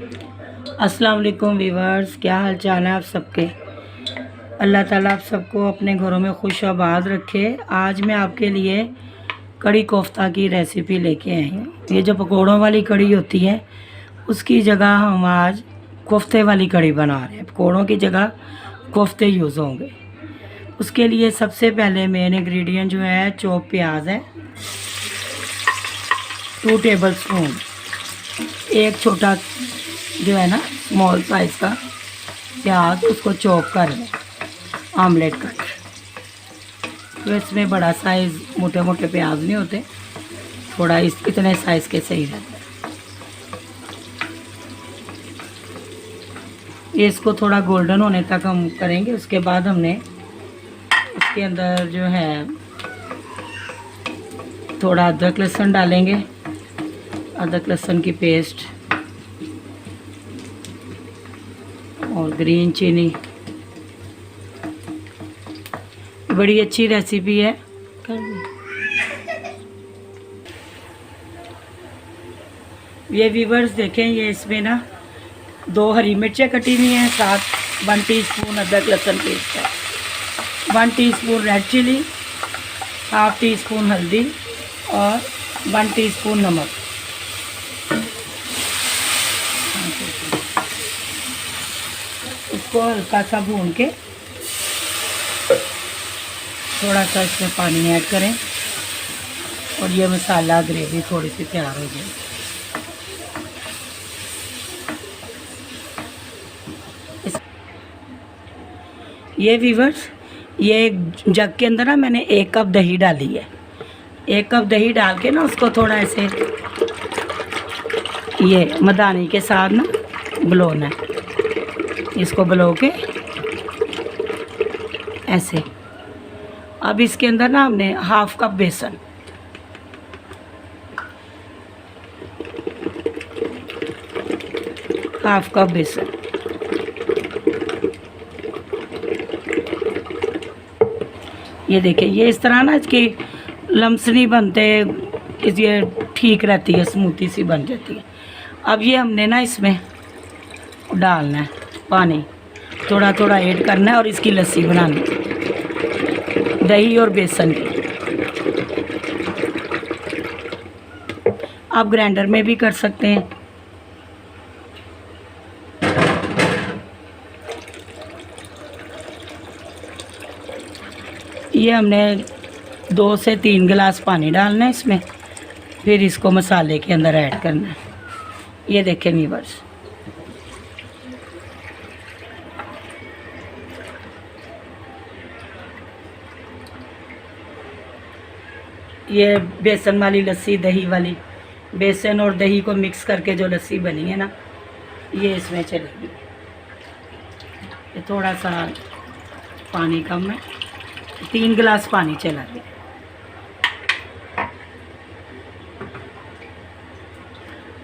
अस्सलाम वालेकुम वीवर्स, क्या हाल चाल है आप सबके। अल्लाह ताला आप सबको अपने घरों में खुश आबाद रखे। आज मैं आपके लिए कड़ी कोफ्ता की रेसिपी लेके आई हूँ। ये जो पकौड़ों वाली कड़ी होती है उसकी जगह हम आज कोफ्ते वाली कड़ी बना रहे हैं। पकौड़ों की जगह कोफ्ते यूज़ होंगे। उसके लिए सबसे पहले मेन इंग्रेडिएंट जो है चॉप प्याज है 2 टेबल स्पून, एक छोटा जो है ना स्मॉल साइज़ का प्याज, उसको चॉप कर लें आमलेट कट। तो इसमें बड़ा साइज़ मोटे मोटे प्याज नहीं होते, थोड़ा इतने साइज़ के सही रहते हैं। ये इसको थोड़ा गोल्डन होने तक हम करेंगे। उसके बाद हमने उसके अंदर जो है थोड़ा अदरक लहसुन डालेंगे, अदरक लहसुन की पेस्ट और ग्रीन चिली। बड़ी अच्छी रेसिपी है। ये व्यूवर्स देखें, ये इसमें ना 2 हरी मिर्चें कटी हुई हैं, साथ 1 टीस्पून अदरक लहसुन पेस्ट है, 1 teaspoon red chilli, half teaspoon हल्दी और 1 टीस्पून नमक। इसको हल्का सा भून के थोड़ा सा इसमें पानी ऐड करें और ये मसाला ग्रेवी थोड़ी सी तैयार हो जाए। ये व्यूवर्स, ये जग के अंदर ना मैंने 1 कप दही डाली है। 1 कप दही डाल के ना उसको थोड़ा ऐसे ये मदानी के साथ ना बलोना है। इसको बलो के ऐसे। अब इसके अंदर ना हमने हाफ कप बेसन, हाफ कप बेसन, ये देखिए ये इस तरह ना इसकी लम्स नहीं बनते, ये ठीक रहती है, स्मूथी सी बन जाती है। अब ये हमने ना इसमें डालना है पानी, थोड़ा थोड़ा ऐड करना है और इसकी लस्सी बनानी है दही और बेसन की। आप ग्राइंडर में भी कर सकते हैं। ये हमने 2 से 3 गिलास पानी डालना है इसमें, फिर इसको मसाले के अंदर ऐड करना है। ये देखें व्यूअर्स, ये बेसन वाली लस्सी, दही वाली, बेसन और दही को मिक्स करके जो लस्सी बनी है ना, ये इसमें चलेगी। ये थोड़ा सा पानी कम है, 3 गिलास पानी चला गया।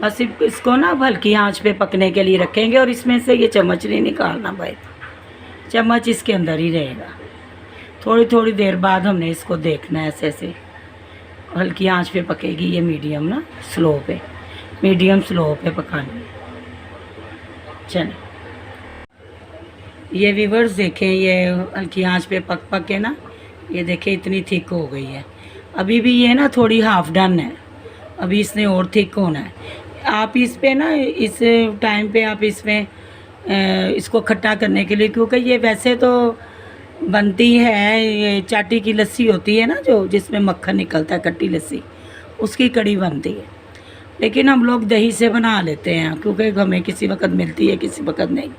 बस इसको ना हल्की आंच पे पकने के लिए रखेंगे और इसमें से ये चम्मच नहीं निकालना भाई, चम्मच इसके अंदर ही रहेगा। थोड़ी थोड़ी देर बाद हमने इसको देखना है, ऐसे ऐसे हल्की आंच पे पकेगी ये, मीडियम ना स्लो पे, मीडियम स्लो पे पकानी है। चलो ये व्यूअर्स देखें, ये हल्की आंच पे पक पक के ना ये देखें इतनी थिक हो गई है। अभी भी ये ना थोड़ी हाफ डन है, अभी इसने और थिक होना है। आप इस पे ना इस टाइम पे आप इसमें इसको खट्टा करने के लिए, क्योंकि ये वैसे तो बनती है, ये चाटी की लस्सी होती है ना जो जिसमें मक्खन निकलता है, खट्टी लस्सी, उसकी कड़ी बनती है। लेकिन हम लोग दही से बना लेते हैं क्योंकि हमें किसी वक्त मिलती है, किसी वक्त नहीं।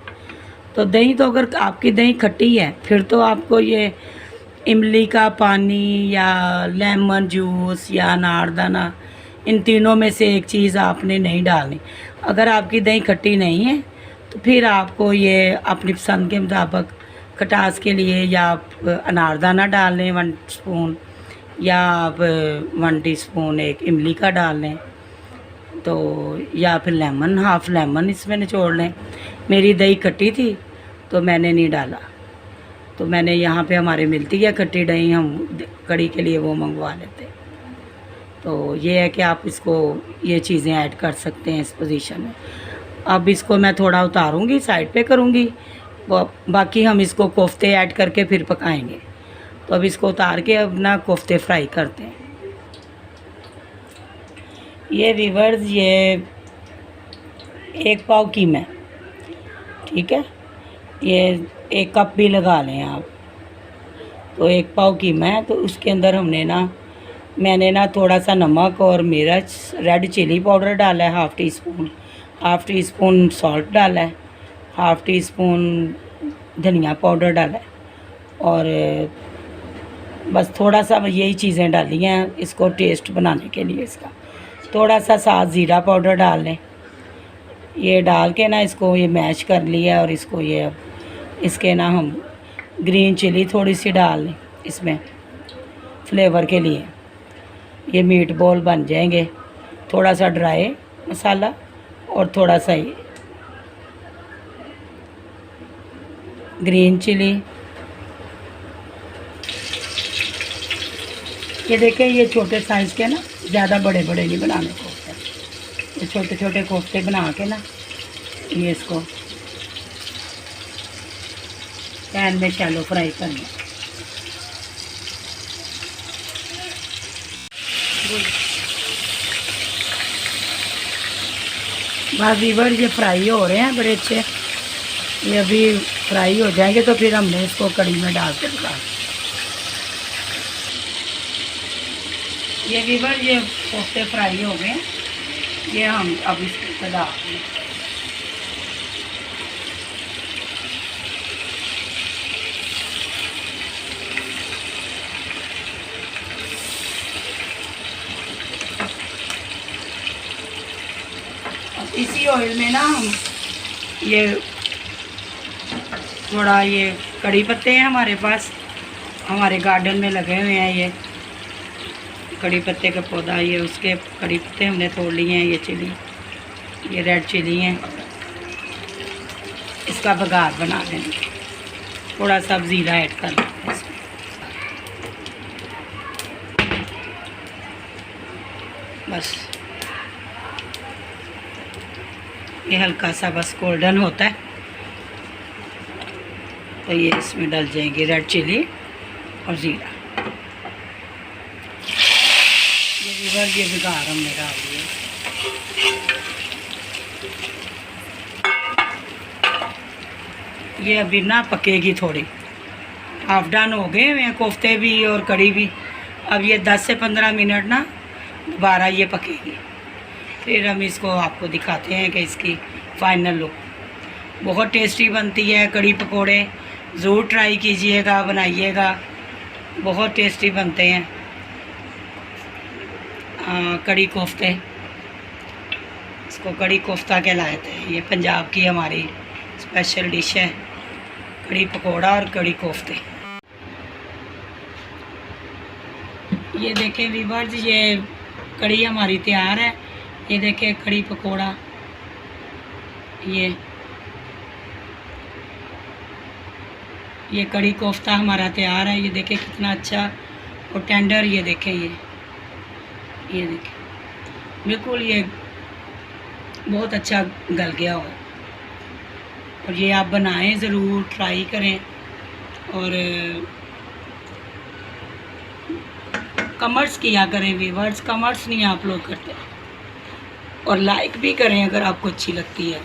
तो दही तो अगर आपकी दही खट्टी है फिर तो आपको ये इमली का पानी या लेमन जूस या अनारदाना, इन तीनों में से एक चीज़ आपने नहीं डालनी। अगर आपकी दही खट्टी नहीं है तो फिर आपको ये अपनी पसंद के मुताबिक खटास के लिए या आप अनारदाना डाल लें 1 स्पून, या आप 1 टीस्पून एक इमली का डाल लें, तो या फिर लेमन, हाफ लेमन इसमें निचोड़ लें। मेरी दही खट्टी थी तो मैंने नहीं डाला, तो मैंने यहाँ पे हमारे मिलती है खट्टी दही, हम कड़ी के लिए वो मंगवा लेते। तो ये है कि आप इसको ये चीज़ें ऐड कर सकते हैं इस पोजीशन में। अब इसको मैं थोड़ा उतारूंगी, साइड पे करूंगी, बाकी हम इसको कोफ्ते ऐड करके फिर पकाएंगे। तो अब इसको उतार के अब ना कोफ्ते फ्राई करते हैं। ये व्यूअर्स, ये 1 पाव कीमा है, ठीक है। ये 1 कप भी लगा लें आप। तो 1 पाव कीमा है, तो उसके अंदर मैंने ना थोड़ा सा नमक और मिर्च, रेड चिली पाउडर डाला है हाफ़ टी स्पून सॉल्ट डाला है, हाफ़ टी स्पून धनिया पाउडर डाला है, और बस थोड़ा सा यही चीज़ें डाली हैं इसको टेस्ट बनाने के लिए। इसका थोड़ा सा साथ ज़ीरा पाउडर डाल लें। ये डाल के ना इसको ये मैश कर लिया, और इसको ये अब इसके ना हम ग्रीन चिली थोड़ी सी डाल लें इसमें फ्लेवर के लिए। ये मीट बॉल बन जाएंगे। थोड़ा सा ड्राई मसाला और थोड़ा सा ये ग्रीन चिली। ये देखें, ये छोटे साइज़ के ना, ज़्यादा बड़े बड़े नहीं बनाने कोफ्ते, ये छोटे छोटे कोफ्ते बना के ना ये इसको पैन में शैलो फ्राई करना। बस व्यूअर, ये फ्राई हो रहे हैं बड़े अच्छे। ये अभी फ्राई हो जाएंगे तो फिर हमने इसको कड़ी में डाल के डाल। ये व्यूअर, ये कोफ्ते फ्राई हो गए। ये हम अब इसको डाल दें। इसी ऑयल में ना हम ये थोड़ा, ये कड़ी पत्ते हैं हमारे पास, हमारे गार्डन में लगे हुए हैं ये कड़ी पत्ते का पौधा। ये उसके कड़ी पत्ते हमने तोड़ लिए हैं। ये चिली, ये रेड चिली हैं, इसका बघार बना देंगे। थोड़ा सा ज़ीरा ऐड कर देते हैं इसमें। बस ये हल्का सा बस गोल्डन होता है तो ये इसमें डल जाएंगे रेड चिली और ज़ीरा। ये बघार हमने डाल दिया। ये अभी ना पकेगी थोड़ी। हाफ डन हो गए हैं कोफ्ते भी और कड़ी भी। अब ये 10 से 15 मिनट ना दोबारा ये पकेगी, फिर हम इसको आपको दिखाते हैं कि इसकी फाइनल लुक। बहुत टेस्टी बनती है कड़ी पकोड़े, ज़रूर ट्राई कीजिएगा, बनाइएगा, बहुत टेस्टी बनते हैं। कड़ी कोफ्ते, इसको कड़ी कोफ्ता कहलाते हैं। ये पंजाब की हमारी स्पेशल डिश है, कड़ी पकोड़ा और कड़ी कोफ्ते। ये देखें व्यूअर्स, ये कड़ी हमारी तैयार है। ये देखें कड़ी पकोड़ा, ये कड़ी कोफ्ता हमारा तैयार है। ये देखें कितना अच्छा और टेंडर। ये देखें, ये देखें बिल्कुल ये बहुत अच्छा गल गया हुआ। और ये आप बनाएं, ज़रूर ट्राई करें, और कमेंट्स किया करें व्यूअर्स। कमेंट्स नहीं आप लोग करते, और लाइक भी करें अगर आपको अच्छी लगती है।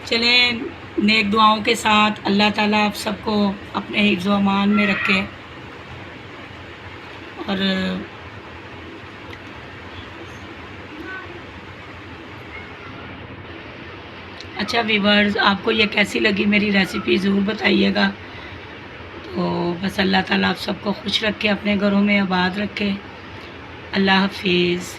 चलें, नेक दुआओं के साथ अल्लाह ताला आप सबको अपने हिफ्ज़ व अमान में रखे। और अच्छा व्यूअर्स, आपको ये कैसी लगी मेरी रेसिपी ज़रूर बताइएगा। तो बस अल्लाह ताला आप सबको खुश रखे, अपने घरों में आबाद रखे। अल्लाह हाफिज़।